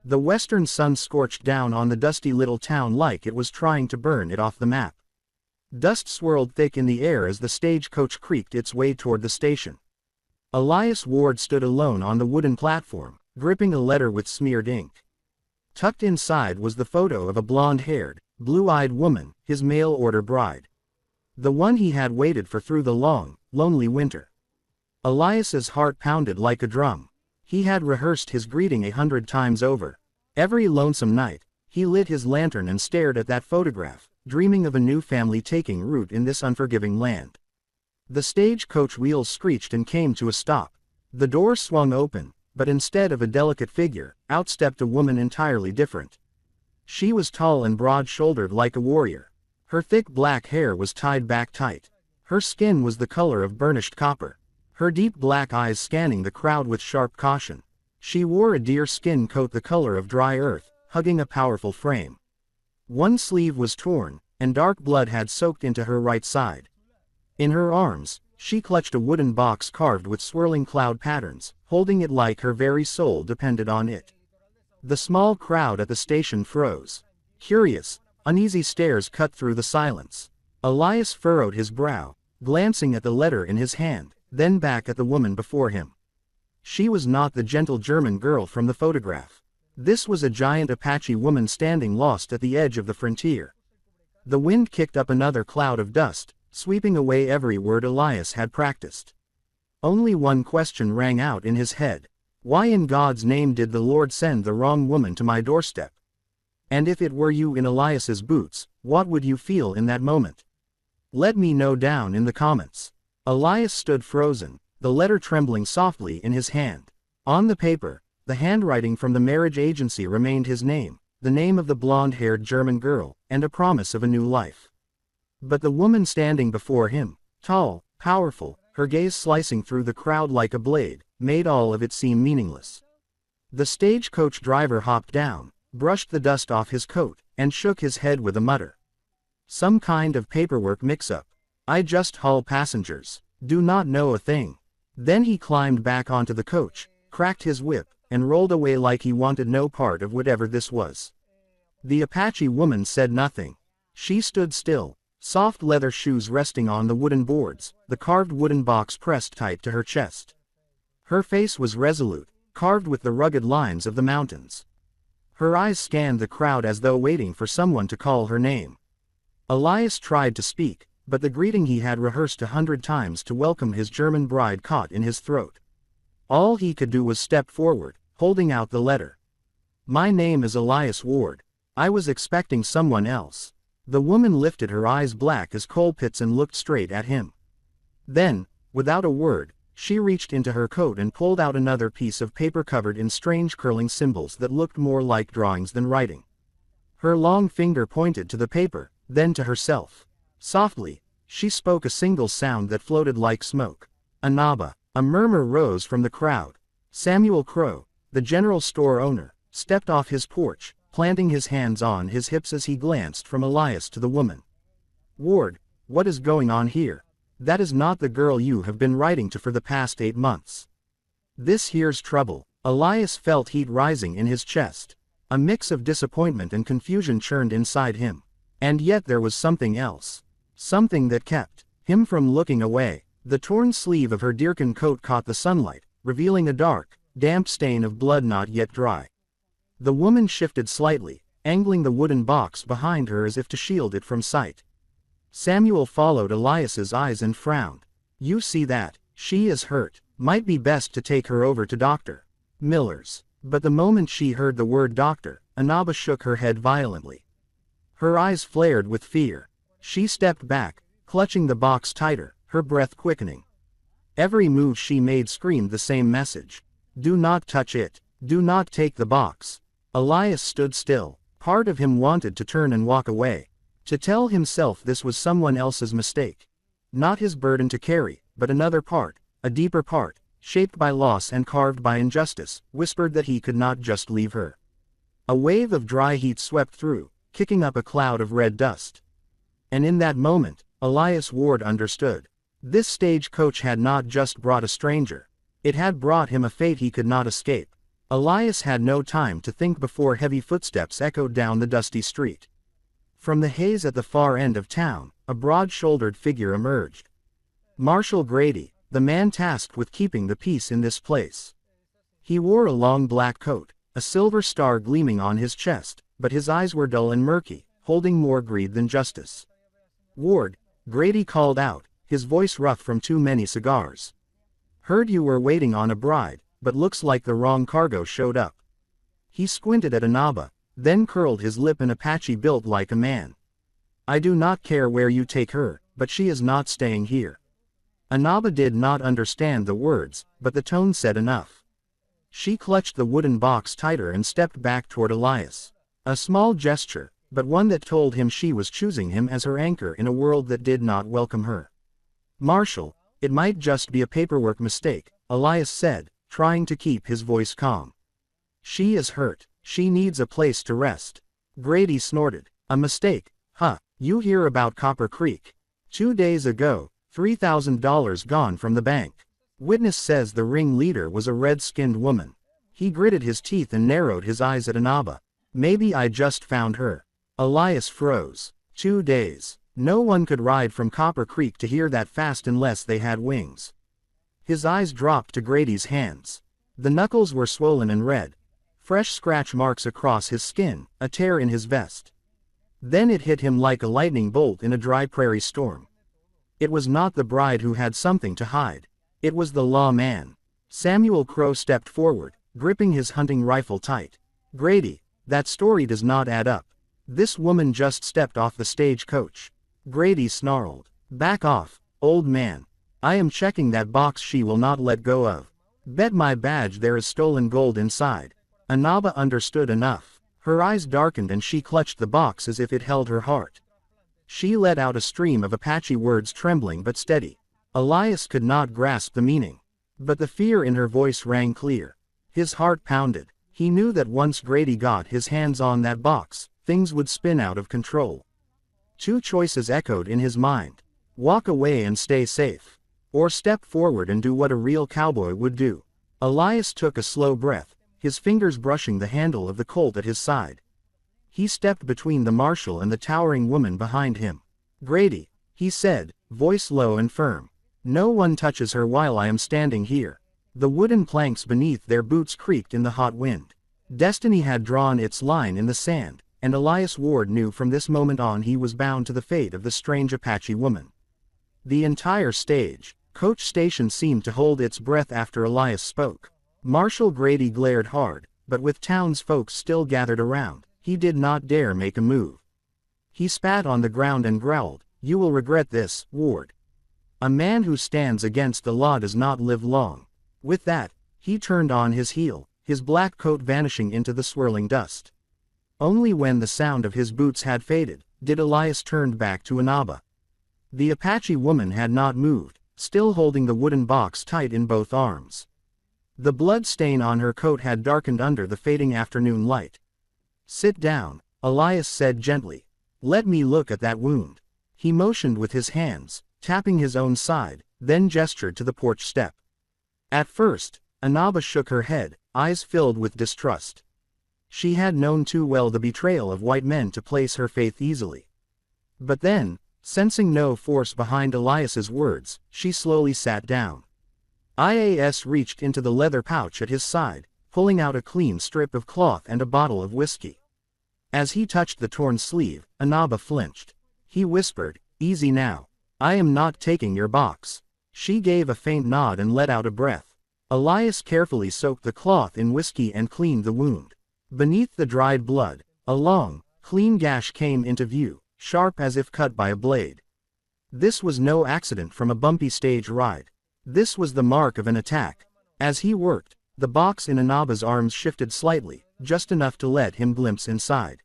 The western sun scorched down on the dusty little town like it was trying to burn it off the map. Dust swirled thick in the air as the stagecoach creaked its way toward the station. Elias Ward stood alone on the wooden platform, gripping a letter with smeared ink. Tucked inside was the photo of a blonde-haired, blue-eyed woman, his mail-order bride. The one he had waited for through the long, lonely winter. Elias's heart pounded like a drum. He had rehearsed his greeting 100 times over. Every lonesome night, he lit his lantern and stared at that photograph, dreaming of a new family taking root in this unforgiving land. The stagecoach wheels screeched and came to a stop. The door swung open, but instead of a delicate figure, out stepped a woman entirely different. She was tall and broad-shouldered like a warrior. Her thick black hair was tied back tight. Her skin was the color of burnished copper. Her deep black eyes scanning the crowd with sharp caution. She wore a deerskin coat the color of dry earth, hugging a powerful frame. One sleeve was torn, and dark blood had soaked into her right side. In her arms, she clutched a wooden box carved with swirling cloud patterns, holding it like her very soul depended on it. The small crowd at the station froze. Curious, uneasy stares cut through the silence. Elias furrowed his brow, glancing at the letter in his hand, then back at the woman before him. She was not the gentle German girl from the photograph. This was a giant Apache woman standing lost at the edge of the frontier. The wind kicked up another cloud of dust, sweeping away every word Elias had practiced. Only one question rang out in his head. Why in God's name did the Lord send the wrong woman to my doorstep? And if it were you in Elias's boots, what would you feel in that moment? Let me know down in the comments. Elias stood frozen, the letter trembling softly in his hand. On the paper, the handwriting from the marriage agency remained his name, the name of the blonde-haired German girl, and a promise of a new life. But the woman standing before him, tall, powerful, her gaze slicing through the crowd like a blade, made all of it seem meaningless. The stagecoach driver hopped down, brushed the dust off his coat, and shook his head with a mutter. Some kind of paperwork mix-up. I just haul passengers. Do not know a thing. Then he climbed back onto the coach, cracked his whip, and rolled away like he wanted no part of whatever this was. The Apache woman said nothing. She stood still, soft leather shoes resting on the wooden boards, the carved wooden box pressed tight to her chest. Her face was resolute, carved with the rugged lines of the mountains. Her eyes scanned the crowd as though waiting for someone to call her name. Elias tried to speak, but the greeting he had rehearsed 100 times to welcome his German bride caught in his throat. All he could do was step forward, holding out the letter. My name is Elias Ward. I was expecting someone else. The woman lifted her eyes black as coal pits and looked straight at him. Then, without a word, she reached into her coat and pulled out another piece of paper covered in strange curling symbols that looked more like drawings than writing. Her long finger pointed to the paper, then to herself. Softly, she spoke a single sound that floated like smoke. Anaba. A murmur rose from the crowd. Samuel Crow, the general store owner, stepped off his porch, planting his hands on his hips as he glanced from Elias to the woman. Ward, what is going on here? That is not the girl you have been writing to for the past 8 months. This here's trouble. Elias felt heat rising in his chest. A mix of disappointment and confusion churned inside him. And yet there was something else. Something that kept him from looking away. The torn sleeve of her deerskin coat caught the sunlight, revealing a dark, damp stain of blood not yet dry. The woman shifted slightly, angling the wooden box behind her as if to shield it from sight. Samuel followed Elias's eyes and frowned. You see that? She is hurt. Might be best to take her over to Dr. Miller's. But the moment she heard the word doctor, Anaba shook her head violently. Her eyes flared with fear. She stepped back, clutching the box tighter, her breath quickening. Every move she made screamed the same message. Do not touch it. Do not take the box. Elias stood still. Part of him wanted to turn and walk away. To tell himself this was someone else's mistake. Not his burden to carry, but another part, a deeper part, shaped by loss and carved by injustice, whispered that he could not just leave her. A wave of dry heat swept through, kicking up a cloud of red dust. And in that moment, Elias Ward understood. This stagecoach had not just brought a stranger. It had brought him a fate he could not escape. Elias had no time to think before heavy footsteps echoed down the dusty street. From the haze at the far end of town, a broad-shouldered figure emerged. Marshal Grady, the man tasked with keeping the peace in this place. He wore a long black coat, a silver star gleaming on his chest, but his eyes were dull and murky, holding more greed than justice. "Ward," Grady called out, his voice rough from too many cigars. "Heard you were waiting on a bride, but looks like the wrong cargo showed up." He squinted at Inaba, then curled his lip in Apache built like a man. "I do not care where you take her, but she is not staying here." Inaba did not understand the words, but the tone said enough. She clutched the wooden box tighter and stepped back toward Elias. A small gesture, but one that told him she was choosing him as her anchor in a world that did not welcome her. "Marshal, it might just be a paperwork mistake," Elias said, trying to keep his voice calm. "She is hurt. She needs a place to rest." Grady snorted. "A mistake, huh? You hear about Copper Creek? 2 days ago, $3,000 gone from the bank. Witness says the ringleader was a red-skinned woman." He gritted his teeth and narrowed his eyes at Inaba. "Maybe I just found her." Elias froze. 2 days. No one could ride from Copper Creek to here that fast unless they had wings. His eyes dropped to Grady's hands. The knuckles were swollen and red. Fresh scratch marks across his skin, a tear in his vest. Then it hit him like a lightning bolt in a dry prairie storm. It was not the bride who had something to hide. It was the lawman. Samuel Crow stepped forward, gripping his hunting rifle tight. "Grady, that story does not add up. This woman just stepped off the stagecoach." Grady snarled. "Back off, old man. I am checking that box she will not let go of. Bet my badge there is stolen gold inside." Inaba understood enough. Her eyes darkened and she clutched the box as if it held her heart. She let out a stream of Apache words, trembling but steady. Elias could not grasp the meaning. But the fear in her voice rang clear. His heart pounded. He knew that once Grady got his hands on that box, things would spin out of control. 2 choices echoed in his mind. Walk away and stay safe. Or step forward and do what a real cowboy would do. Elias took a slow breath, his fingers brushing the handle of the Colt at his side. He stepped between the marshal and the towering woman behind him. "Grady," he said, voice low and firm. "No one touches her while I am standing here." The wooden planks beneath their boots creaked in the hot wind. Destiny had drawn its line in the sand, and Elias Ward knew from this moment on he was bound to the fate of the strange Apache woman. The entire coach station seemed to hold its breath after Elias spoke. Marshal Grady glared hard, but with townsfolk still gathered around, he did not dare make a move. He spat on the ground and growled, "You will regret this, Ward. A man who stands against the law does not live long." With that, he turned on his heel, his black coat vanishing into the swirling dust. Only when the sound of his boots had faded, did Elias turn back to Inaba. The Apache woman had not moved, still holding the wooden box tight in both arms. The blood stain on her coat had darkened under the fading afternoon light. "Sit down," Elias said gently. "Let me look at that wound." He motioned with his hands, tapping his own side, then gestured to the porch step. At first, Inaba shook her head, eyes filled with distrust. She had known too well the betrayal of white men to place her faith easily. But then, sensing no force behind Elias's words, she slowly sat down. Ias reached into the leather pouch at his side, pulling out a clean strip of cloth and a bottle of whiskey. As he touched the torn sleeve, Inaba flinched. He whispered, "Easy now. I am not taking your box." She gave a faint nod and let out a breath. Elias carefully soaked the cloth in whiskey and cleaned the wound. Beneath the dried blood, a long, clean gash came into view, sharp as if cut by a blade. This was no accident from a bumpy stage ride. This was the mark of an attack. As he worked, the box in Inaba's arms shifted slightly, just enough to let him glimpse inside.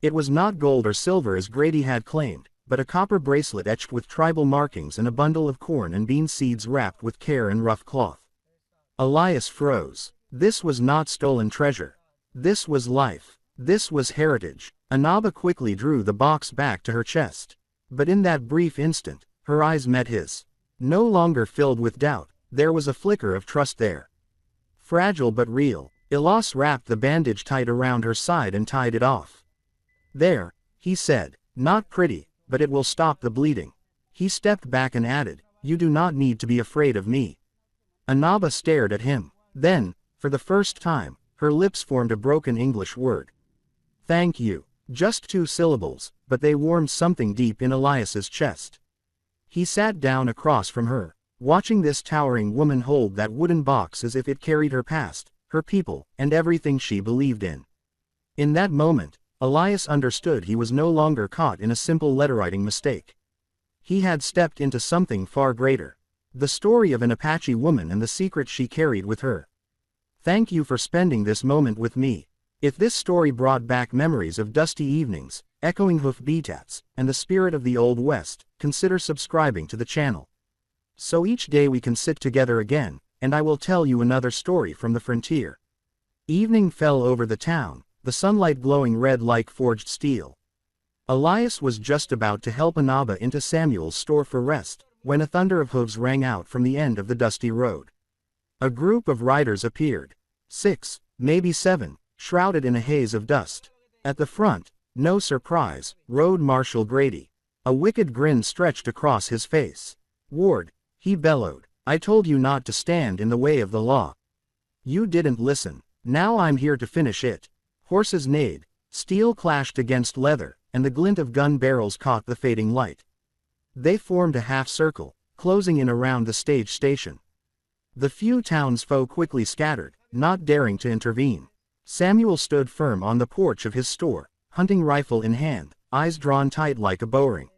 It was not gold or silver as Grady had claimed, but a copper bracelet etched with tribal markings and a bundle of corn and bean seeds wrapped with care and rough cloth. Elias froze. This was not stolen treasure. This was life. This was heritage. Inaba quickly drew the box back to her chest. But in that brief instant, her eyes met his. No longer filled with doubt, there was a flicker of trust there. Fragile but real, Illustrative wrapped the bandage tight around her side and tied it off. "There," he said. "Not pretty, but it will stop the bleeding." He stepped back and added, "You do not need to be afraid of me." Inaba stared at him. Then, for the first time, her lips formed a broken English word. "Thank you." Just 2 syllables, but they warmed something deep in Elias's chest. He sat down across from her, watching this towering woman hold that wooden box as if it carried her past, her people, and everything she believed in. In that moment, Elias understood he was no longer caught in a simple letterwriting mistake. He had stepped into something far greater. The story of an Apache woman and the secret she carried with her. "Thank you for spending this moment with me." If this story brought back memories of dusty evenings, echoing hoofbeats, and the spirit of the Old West, consider subscribing to the channel. So each day we can sit together again, and I will tell you another story from the frontier. Evening fell over the town, the sunlight glowing red like forged steel. Elias was just about to help Inaba into Samuel's store for rest, when a thunder of hooves rang out from the end of the dusty road. A group of riders appeared. 6, maybe 7. Shrouded in a haze of dust. At the front, no surprise, rode Marshal Grady. A wicked grin stretched across his face. "Ward," he bellowed, "I told you not to stand in the way of the law. You didn't listen. Now I'm here to finish it." Horses neighed, steel clashed against leather, and the glint of gun barrels caught the fading light. They formed a half-circle, closing in around the stage station. The few townsfolk quickly scattered, not daring to intervene. Samuel stood firm on the porch of his store, hunting rifle in hand, eyes drawn tight like a bowring.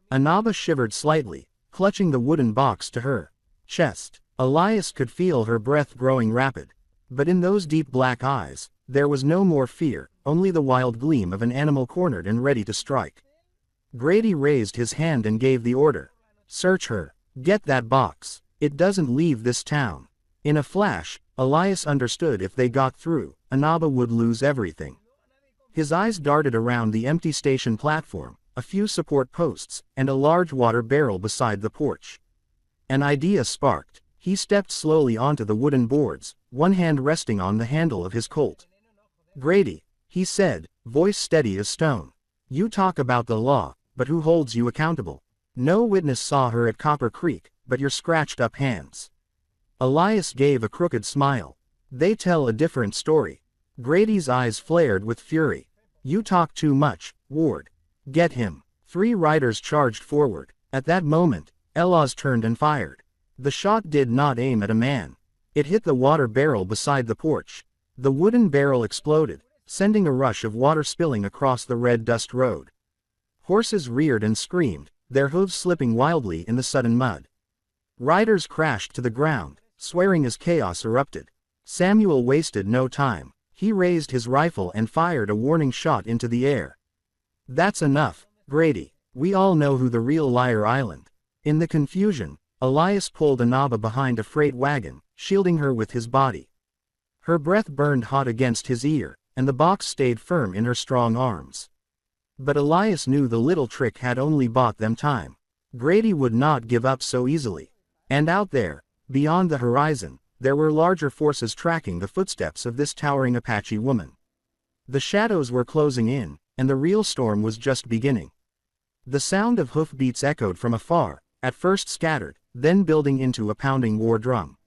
Inaba shivered slightly, clutching the wooden box to her chest. Elias could feel her breath growing rapid. But in those deep black eyes, there was no more fear, only the wild gleam of an animal cornered and ready to strike. Grady raised his hand and gave the order. "Search her. Get that box. It doesn't leave this town." In a flash, Elias understood if they got through, Inaba would lose everything. His eyes darted around the empty station platform, a few support posts, and a large water barrel beside the porch. An idea sparked. He stepped slowly onto the wooden boards, one hand resting on the handle of his Colt. "Grady," he said, voice steady as stone. "You talk about the law, but who holds you accountable? No witness saw her at Copper Creek, but your scratched-up hands." Elias gave a crooked smile. "They tell a different story." Grady's eyes flared with fury. "You talk too much, Ward. Get him." 3 riders charged forward. At that moment, Outlaws turned and fired. The shot did not aim at a man. It hit the water barrel beside the porch. The wooden barrel exploded, sending a rush of water spilling across the red dust road. Horses reared and screamed, their hooves slipping wildly in the sudden mud. Riders crashed to the ground, swearing as chaos erupted. Samuel wasted no time. He raised his rifle and fired a warning shot into the air. "That's enough, Grady. We all know who the real liar island." In the confusion, Elias pulled Inaba behind a freight wagon, shielding her with his body. Her breath burned hot against his ear, and the box stayed firm in her strong arms. But Elias knew the little trick had only bought them time. Grady would not give up so easily. And out there, beyond the horizon, there were larger forces tracking the footsteps of this towering Apache woman. The shadows were closing in, and the real storm was just beginning. The sound of hoofbeats echoed from afar, at first scattered, then building into a pounding war drum.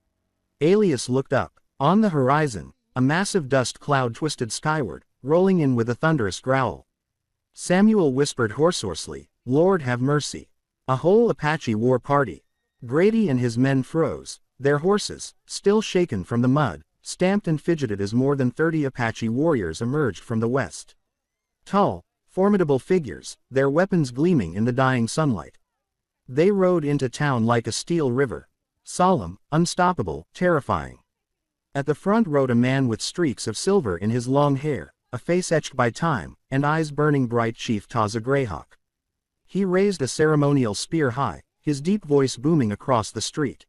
Elias looked up. On the horizon, a massive dust cloud twisted skyward, rolling in with a thunderous growl. Samuel whispered hoarsely, "Lord have mercy. A whole Apache war party." Grady and his men froze. Their horses, still shaken from the mud, stamped and fidgeted as more than 30 Apache warriors emerged from the west. Tall, formidable figures, their weapons gleaming in the dying sunlight. They rode into town like a steel river. Solemn, unstoppable, terrifying. At the front rode a man with streaks of silver in his long hair, a face etched by time, and eyes burning bright. Chief Taza Greyhawk. He raised a ceremonial spear high, his deep voice booming across the street.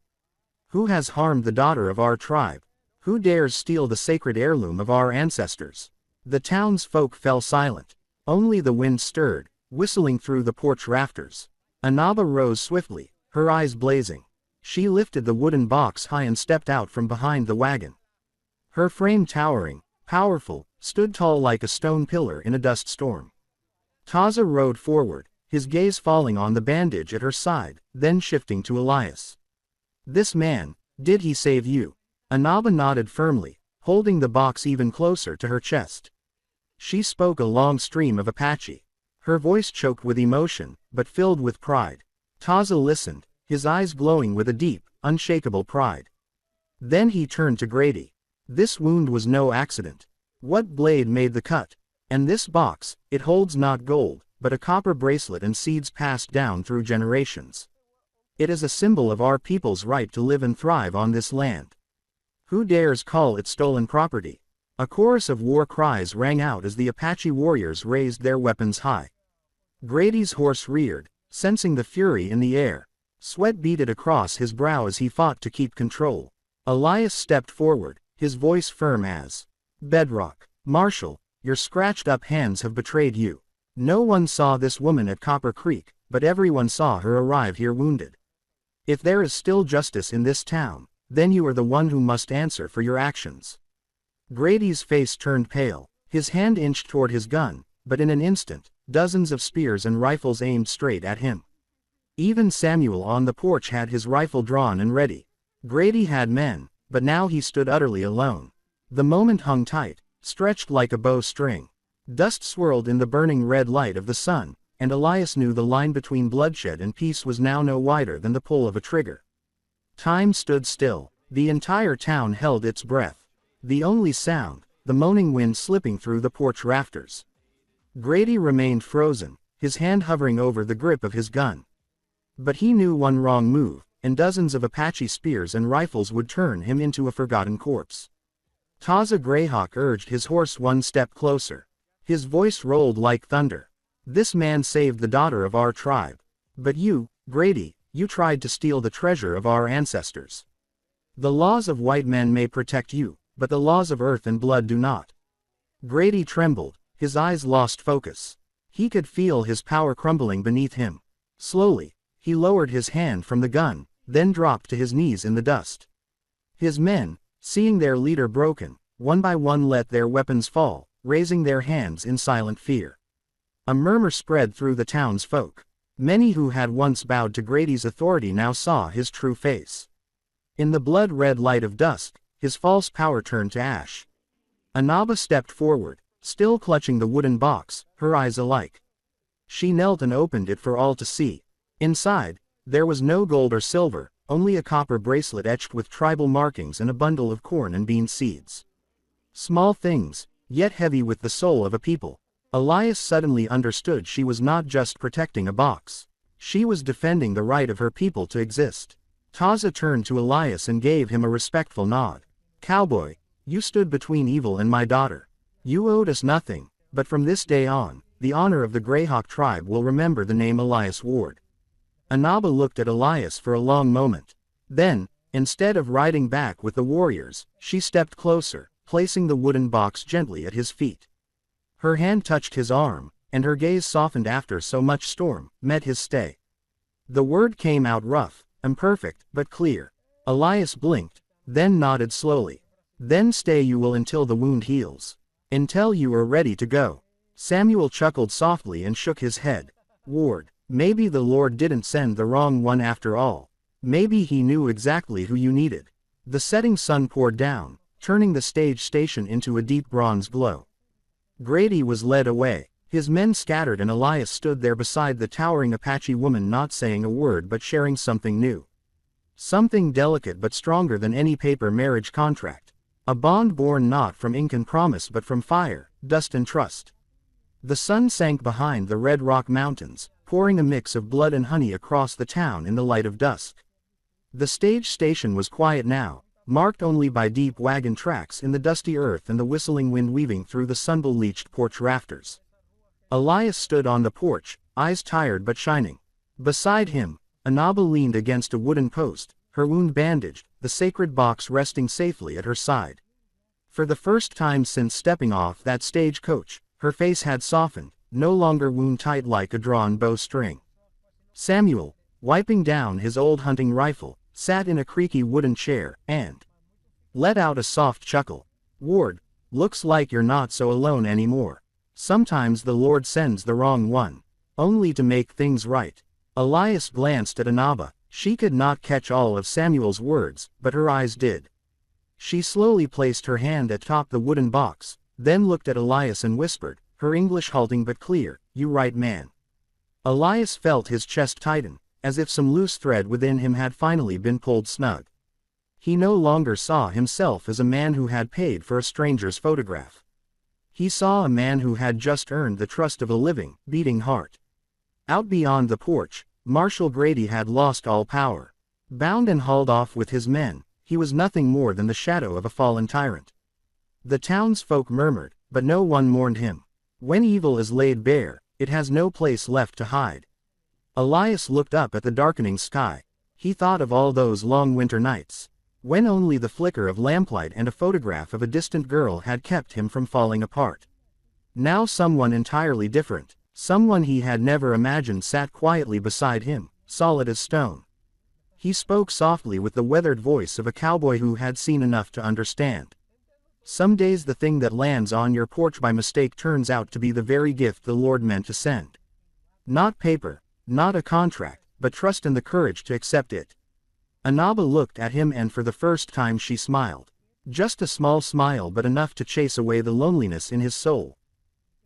"Who has harmed the daughter of our tribe? Who dares steal the sacred heirloom of our ancestors?" The townsfolk fell silent. Only the wind stirred, whistling through the porch rafters. Inaba rose swiftly, her eyes blazing. She lifted the wooden box high and stepped out from behind the wagon. Her frame towering, powerful, stood tall like a stone pillar in a dust storm. Taza rode forward, his gaze falling on the bandage at her side, then shifting to Elias. "This man, did he save you?" Anaba nodded firmly, holding the box even closer to her chest. She spoke a long stream of Apache. Her voice choked with emotion, but filled with pride. Taza listened, his eyes glowing with a deep, unshakable pride. Then he turned to Grady. "This wound was no accident. What blade made the cut? And this box, it holds not gold, but a copper bracelet and seeds passed down through generations. It is a symbol of our people's right to live and thrive on this land. Who dares call it stolen property?" A chorus of war cries rang out as the Apache warriors raised their weapons high. Grady's horse reared, sensing the fury in the air. Sweat beaded across his brow as he fought to keep control. Elias stepped forward, his voice firm as bedrock. "Marshal, your scratched-up hands have betrayed you. No one saw this woman at Copper Creek, but everyone saw her arrive here wounded. If there is still justice in this town, then you are the one who must answer for your actions." Grady's face turned pale, his hand inched toward his gun, but in an instant, dozens of spears and rifles aimed straight at him. Even Samuel on the porch had his rifle drawn and ready. Grady had men, but now he stood utterly alone. The moment hung tight, stretched like a bowstring. Dust swirled in the burning red light of the sun, and Elias knew the line between bloodshed and peace was now no wider than the pull of a trigger. Time stood still, the entire town held its breath. The only sound, the moaning wind slipping through the porch rafters. Grady remained frozen, his hand hovering over the grip of his gun. But he knew one wrong move, and dozens of Apache spears and rifles would turn him into a forgotten corpse. Taza Greyhawk urged his horse one step closer. His voice rolled like thunder. "This man saved the daughter of our tribe. But you, Grady, you tried to steal the treasure of our ancestors. The laws of white men may protect you, but the laws of earth and blood do not." Grady trembled, his eyes lost focus. He could feel his power crumbling beneath him. Slowly, he lowered his hand from the gun, then dropped to his knees in the dust. His men, seeing their leader broken, one by one let their weapons fall, raising their hands in silent fear. A murmur spread through the townsfolk. Many who had once bowed to Grady's authority now saw his true face. In the blood-red light of dusk, his false power turned to ash. Anaba stepped forward, still clutching the wooden box, her eyes alight. She knelt and opened it for all to see. Inside, there was no gold or silver, only a copper bracelet etched with tribal markings and a bundle of corn and bean seeds. Small things, yet heavy with the soul of a people. Elias suddenly understood she was not just protecting a box. She was defending the right of her people to exist. Taza turned to Elias and gave him a respectful nod. "Cowboy, you stood between evil and my daughter. You owed us nothing, but from this day on, the honor of the Greyhawk tribe will remember the name Elias Ward." Anaba looked at Elias for a long moment. Then, instead of riding back with the warriors, she stepped closer, placing the wooden box gently at his feet. Her hand touched his arm, and her gaze softened after so much storm, met his stay. The word came out rough, imperfect, but clear. Elias blinked, then nodded slowly. "Then stay you will until the wound heals. Until you are ready to go." Samuel chuckled softly and shook his head. "Ward, maybe the Lord didn't send the wrong one after all. Maybe he knew exactly who you needed." The setting sun poured down, turning the stage station into a deep bronze glow. Grady was led away. His men scattered and Elias stood there beside the towering Apache woman, not saying a word but sharing something new. Something delicate but stronger than any paper marriage contract. A bond born not from ink and promise but from fire, dust and trust. The sun sank behind the red rock mountains, pouring a mix of blood and honey across the town in the light of dusk. The stage station was quiet now, marked only by deep wagon tracks in the dusty earth and the whistling wind weaving through the sun-bleached porch rafters. Elias stood on the porch, eyes tired but shining. Beside him, Anaba leaned against a wooden post, her wound bandaged, the sacred box resting safely at her side. For the first time since stepping off that stagecoach, her face had softened, no longer wound-tight like a drawn bowstring. Samuel, wiping down his old hunting rifle, sat in a creaky wooden chair, and let out a soft chuckle. Ward, looks like you're not so alone anymore. Sometimes the Lord sends the wrong one, only to make things right. Elias glanced at Anaba. She could not catch all of Samuel's words, but her eyes did. She slowly placed her hand atop the wooden box, then looked at Elias and whispered, her English halting but clear, "You right, man." Elias felt his chest tighten, as if some loose thread within him had finally been pulled snug. He no longer saw himself as a man who had paid for a stranger's photograph. He saw a man who had just earned the trust of a living, beating heart. Out beyond the porch, Marshal Grady had lost all power. Bound and hauled off with his men, he was nothing more than the shadow of a fallen tyrant. The townsfolk murmured, but no one mourned him. When evil is laid bare, it has no place left to hide. Elias looked up at the darkening sky. He thought of all those long winter nights, when only the flicker of lamplight and a photograph of a distant girl had kept him from falling apart. Now someone entirely different, someone he had never imagined, sat quietly beside him, solid as stone. He spoke softly with the weathered voice of a cowboy who had seen enough to understand. Some days the thing that lands on your porch by mistake turns out to be the very gift the Lord meant to send. Not paper, not a contract, but trust and the courage to accept it. Anaba looked at him, and for the first time she smiled. Just a small smile, but enough to chase away the loneliness in his soul.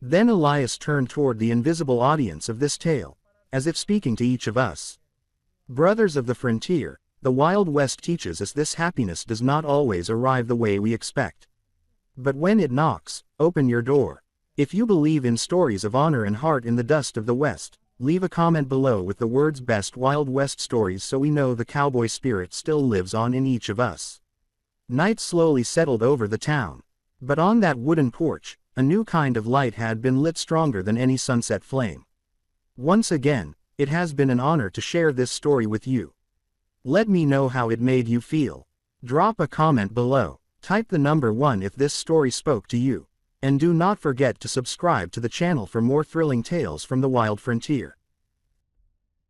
Then Elias turned toward the invisible audience of this tale, as if speaking to each of us. Brothers of the frontier, the Wild West teaches us this: happiness does not always arrive the way we expect. But when it knocks, open your door. If you believe in stories of honor and heart in the dust of the West, leave a comment below with the words "Best Wild West Stories" so we know the cowboy spirit still lives on in each of us. Night slowly settled over the town. But on that wooden porch, a new kind of light had been lit, stronger than any sunset flame. Once again, it has been an honor to share this story with you. Let me know how it made you feel. Drop a comment below. Type the number 1 if this story spoke to you. And do not forget to subscribe to the channel for more thrilling tales from the wild frontier.